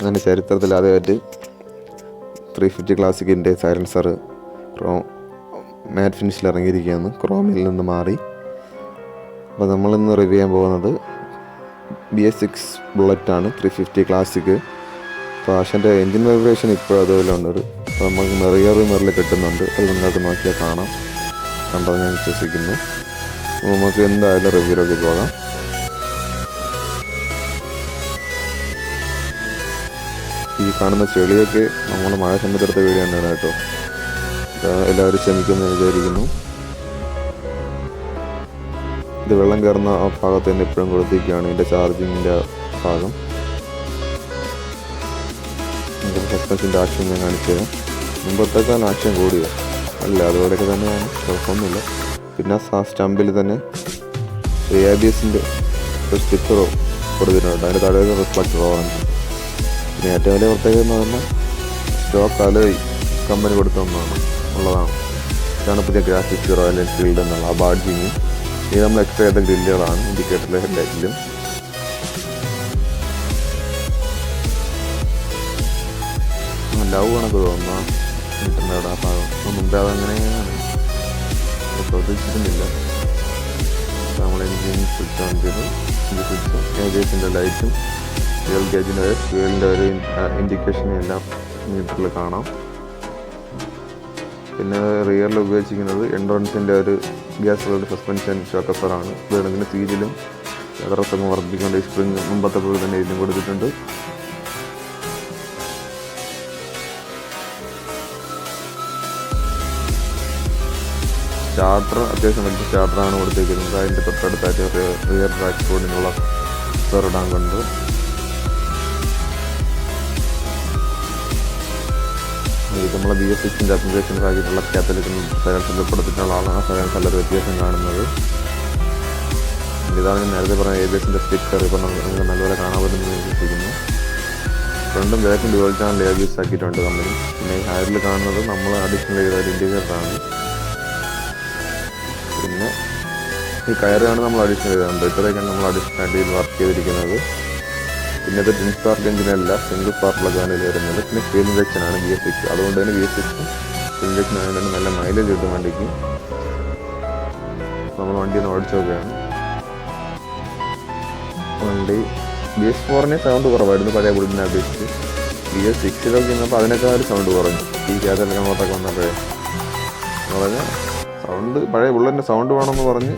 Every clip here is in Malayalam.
അങ്ങനെ ചരിത്രത്തിൽ ആദ്യമായിട്ട് 350 ക്ലാസിക്കിൻ്റെ സൈലൻസർ മാറ്റ് ഫിനിഷിൽ ഇറങ്ങിയിരിക്കുകയാണ്, ക്രോമിൽ നിന്ന് മാറി. അപ്പോൾ നമ്മളിന്ന് റിവ്യൂ ചെയ്യാൻ പോകുന്നത് BS6 ബുള്ളറ്റാണ് 350 ക്ലാസിക്. അപ്പോൾ ആശൻ്റെ എൻജിൻ വൈബ്രേഷൻ ഇപ്പോൾ അതുപോലെയുണ്ട്. അപ്പോൾ നമുക്ക് മിററിൽ കിട്ടുന്നുണ്ട്. അത് നിങ്ങൾക്ക് നോക്കിയാൽ കാണാം. കണ്ടത് ഞാൻ വിശ്വസിക്കുന്നു. നമുക്ക് എന്തായാലും റിവ്യൂയിലേക്ക് പോകാം. ഈ കാണുന്ന ചെളിയൊക്കെ നമ്മൾ മഴ സമയത്തെടുത്ത വീഡിയോ തന്നെയാണ് കേട്ടോ. എല്ലാവരും ക്ഷമിക്കുമെന്ന് വിചാരിക്കുന്നു. ഇത് വെള്ളം കയറുന്ന ആ ഭാഗത്ത് തന്നെ ഇപ്പോഴും കൊടുത്തിരിക്കുകയാണ് ഇതിൻ്റെ ചാർജിങ്ങിൻ്റെ ഭാഗം. സസ്പെൻഷൻ്റെ ആക്ഷൻ ഞാൻ കാണിച്ചത് മുമ്പത്തേക്കാൾ ആക്ഷൻ കൂടിയോ അല്ല, അതുപോലെയൊക്കെ തന്നെയാണ്, കുഴപ്പമൊന്നുമില്ല. പിന്നെ ആ സ്റ്റമ്പിൽ തന്നെ ABSൻ്റെ ഒരു സ്റ്റിക്കറോ കൊടുത്തിട്ടുണ്ട്. അതിൻ്റെ തടവ് റിഫ്ലക്ടർ ഓറഞ്ച്. പിന്നെ ഏറ്റവും വലിയ പ്രത്യേകത എന്ന് പറഞ്ഞാൽ സ്റ്റോക്ക് അലോയ് കമ്പനി കൊടുത്ത ഉള്ളതാണ്. ഇതാണ് പുതിയ ഗ്രാഫിക്സ് റോയൽ എൻഫീൽഡ് എന്നുള്ള ആ ബാഡ്ജിങ്. ഇത് നമ്മൾ എക്സ്ട്രാ ചെയ്ത ഗ്രില്ലുകളാണ് ഇൻഡിക്കേറ്ററിലെ ഹെഡ്ലൈറ്റിലും. ലവ് കണക്ക് തോന്നുന്ന മീറ്ററിൻ്റെ അവിടെ ആ ഭാഗം മുമ്പേ അതങ്ങനെയാണ്, ശ്രദ്ധിച്ചിരുന്നില്ല. നമ്മൾ എൻജിൻ സ്വിച്ച് ഓൺ ചെയ്തു. ഇത് സ്വിച്ചും ഏജൻസിൻ്റെ ലൈറ്റും ഫ്യൂൽ ഗേജിൻ്റെ ഫ്യൂലിൻ്റെ ഒരു ഇൻഡിക്കേഷൻ എല്ലാം മീറ്ററിൽ കാണാം. പിന്നെ റിയറിൽ ഉപയോഗിച്ചിരിക്കുന്നത് എൻഡോറൻസിൻ്റെ ഒരു ഗ്യാസ് സസ്പെൻഷൻ ഷോക്കസറാണ്. വേണമെങ്കിൽ സീറ്റിലും യാത്രസംഘം വർദ്ധിക്കേണ്ട സ്പ്രിങ് മുമ്പത്തെ പോലെ തന്നെ ഇതിലും കൊടുത്തിട്ടുണ്ട്. സ്റ്റാർട്ടർ അത്യാവശ്യം വലിയ സ്റ്റാർട്ടറാണ് കൊടുത്തിരിക്കുന്നത്. അതിൻ്റെ തൊട്ടടുത്തായിട്ട് റിയർ ട്രാക്ക് ബോർഡിനുള്ള ഇടാൻ കൊണ്ട് ഇത് നമ്മളെ BS6 ആപ്ലിക്കേഷൻ ആക്കിയിട്ടുള്ള കാത്തലിക് സൈലൻസറിൽ ഉൾപ്പെടുത്തിയിട്ടുള്ള ആളാണ്. സൈലൻസ് നല്ലൊരു വ്യത്യാസം കാണുന്നത്. ഇതാണ് ഞാൻ നേരത്തെ പറഞ്ഞ ABSൻ്റെ സ്റ്റിക്കർ. ഇപ്പോൾ നമുക്ക് നല്ലപോലെ കാണാൻ പറ്റുമെന്ന് വിശ്വസിക്കുന്നു. ഫ്രണ്ടും ബാക്കും ഡുവൽ ചാനൽ ABS ആക്കിയിട്ടുണ്ട് കമ്പനി. പിന്നെ ഹയറിൽ കാണുന്നത് നമ്മൾ അഡീഷണൽ ചെയ്ത ഒരു ഇൻഡിക്കേറ്ററാണ്. പിന്നെ ഈ കയറാണ് നമ്മൾ അഡീഷണൽ ചെയ്തിട്ടുണ്ട്. ഇത്രയൊക്കെയാണ് നമ്മൾ അഡീഷണൽ ആയിട്ട് വർക്ക് ചെയ്തിരിക്കുന്നത്. പിന്നെ ഇത് ട്വിൻ സ്പാർക്ക് എഞ്ചിനല്ല, സിംഗിൾ സ്പാർക്ക് പ്ലഗാണ് ഇതിൽ വരുന്നത്. പിന്നെ ഫ്യൂൽ ഇഞ്ചക്ഷനാണ് BS6. അതുകൊണ്ട് തന്നെ BS6 ഫ്യൂൽ ഇഞ്ചക്ഷൻ ആയതുകൊണ്ട് നല്ല മൈലേജ് കിട്ടും വണ്ടിക്ക്. നമ്മൾ വണ്ടി ഒന്ന് ഓടിച്ചു നോക്കുകയാണ്. വണ്ടി BS4ന് സൗണ്ട് കുറവായിരുന്നു പഴയ ബുള്ളറ്റിനെ അപേക്ഷിച്ച്. BS6 വന്നപ്പോൾ അതിനേക്കാൾ സൗണ്ട് കുറഞ്ഞു. ഈ ഗ്യാസെല്ലാം അങ്ങോട്ടൊക്കെ വന്നപ്പോഴേ പറഞ്ഞാൽ സൗണ്ട് പഴയ ബുള്ളറ്റിൻ്റെ സൗണ്ട് വേണമെന്ന് പറഞ്ഞ്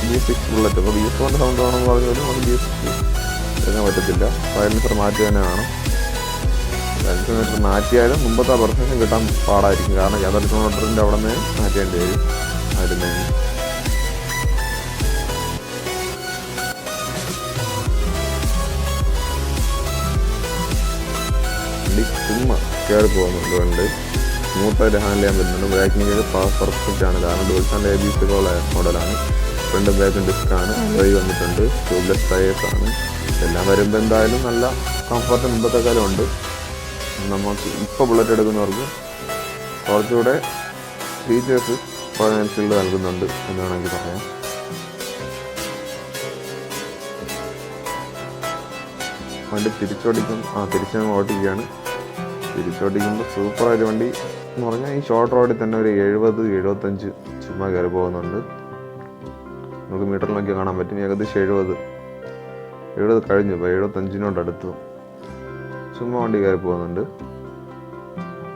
BS6 ബുള്ളറ്റ്. അപ്പോൾ BS4ൻ്റെ സൗണ്ട് വേണമെന്ന് പറഞ്ഞാലും നമുക്ക് BS6 എടുക്കാൻ പറ്റത്തില്ല. സൈലൻസർ മാറ്റി തന്നെ വേണം. സൈലൻസർ മാറ്റിയാലും മുമ്പത്തെ പെർഫെക്ഷൻ കിട്ടാൻ പാടായിരിക്കും. കാരണം യാഥാർത്ഥ്യ മോട്ടറിൻ്റെ അവിടെ നിന്ന് മാറ്റേണ്ടി വരും. ആയിരുന്നേന് വണ്ടി ചുമ്മാ കയറി പോകുന്നുണ്ട്. വണ്ടി സ്മൂത്തായിട്ട് ഹാൻഡിൽ ചെയ്യാൻ പറ്റുന്നുണ്ട്. ബ്രേക്കിങ്ങിൻ്റെ പെർഫെക്റ്റ് ആണ്. കാരണം ഡുവൽ ചാനൽ ABS മോഡലാണ്. ഫ്രണ്ടും ബാക്കും ഡിസ്ക്കാണ്. വഴി വന്നിട്ടുണ്ട്. ട്യൂബ്ലെസ് ടയേഴ്സാണ്. എല്ലാം വരുമ്പോൾ എന്തായാലും നല്ല കംഫർട്ട് മുമ്പത്തെക്കാലം ഉണ്ട്. നമുക്ക് ഇപ്പോൾ ബുള്ളറ്റ് എടുക്കുന്നവർക്ക് കുറച്ചുകൂടെ ഫീച്ചേഴ്സ് റോയൽ എൻഫീൽഡ് നൽകുന്നുണ്ട് എന്ന് വേണമെങ്കിൽ പറയാം. വണ്ടി തിരിച്ച് ഓടിക്കുകയാണ്. തിരിച്ചോടിക്കുമ്പോൾ സൂപ്പറായിട്ട് വണ്ടി എന്ന് പറഞ്ഞാൽ ഈ ഷോർട്ട് റോഡിൽ തന്നെ ഒരു 70-75 ചുമ്മാ കയറി പോകുന്നുണ്ട്. നമുക്ക് മീറ്ററിലൊക്കെ കാണാൻ പറ്റും. ഏകദേശം 70 കഴിഞ്ഞു. ഇപ്പോൾ 75-നോടടുത്ത് ചുമ്മാ വണ്ടി കയറി പോകുന്നുണ്ട്.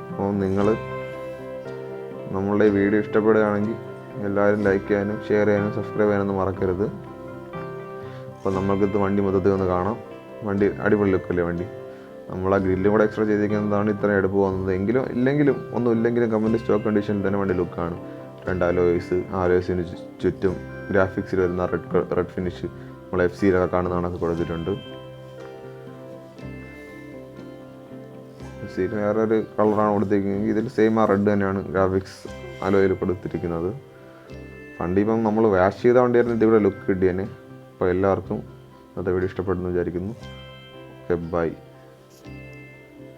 അപ്പോൾ നിങ്ങൾ നമ്മളുടെ ഈ വീഡിയോ ഇഷ്ടപ്പെടുകയാണെങ്കിൽ എല്ലാവരും ലൈക്ക് ചെയ്യാനും ഷെയർ ചെയ്യാനും സബ്സ്ക്രൈബ് ചെയ്യാനൊന്നും മറക്കരുത്. അപ്പോൾ നമ്മൾക്കിത് വണ്ടി മൊത്തത്തിൽ ഒന്ന് കാണാം. വണ്ടി അടിപൊളി ലുക്കല്ലേ വണ്ടി. നമ്മൾ ആ ഗ്രില്ലും കൂടെ എക്സ്ട്രാ ചെയ്തിരിക്കുന്നതാണ് ഇത്രയും എടുപ്പ് പോകുന്നത്. ഒന്നുമില്ലെങ്കിലും കമ്പനി സ്റ്റോക്ക് കണ്ടീഷനിൽ തന്നെ വണ്ടി ലുക്കാണ്. 2 അലോയ്സിന് ചുറ്റും ഗ്രാഫിക്സിൽ വരുന്ന റെഡ് ഫിനിഷ് നമ്മൾ FCയിലൊക്കെ കാണുന്ന കണക്ക് കൊടുത്തിട്ടുണ്ട്. FCയിൽ വേറൊരു കളറാണ് കൊടുത്തിരിക്കുന്നത്. ഇതിൽ സെയിം ആ റെഡ് തന്നെയാണ് ഗ്രാഫിക്സ് അലോയിൽ കൊടുത്തിരിക്കുന്നത്. വണ്ടി ഇപ്പം നമ്മൾ വാഷ് ചെയ്ത വണ്ടിയായിരുന്നു ഇതിവിടെ ലുക്ക് കിട്ടിയേനെ. അപ്പോൾ എല്ലാവർക്കും അത് വീഡിയോ ഇഷ്ടപ്പെടുന്നു വിചാരിക്കുന്നു. Okay, by.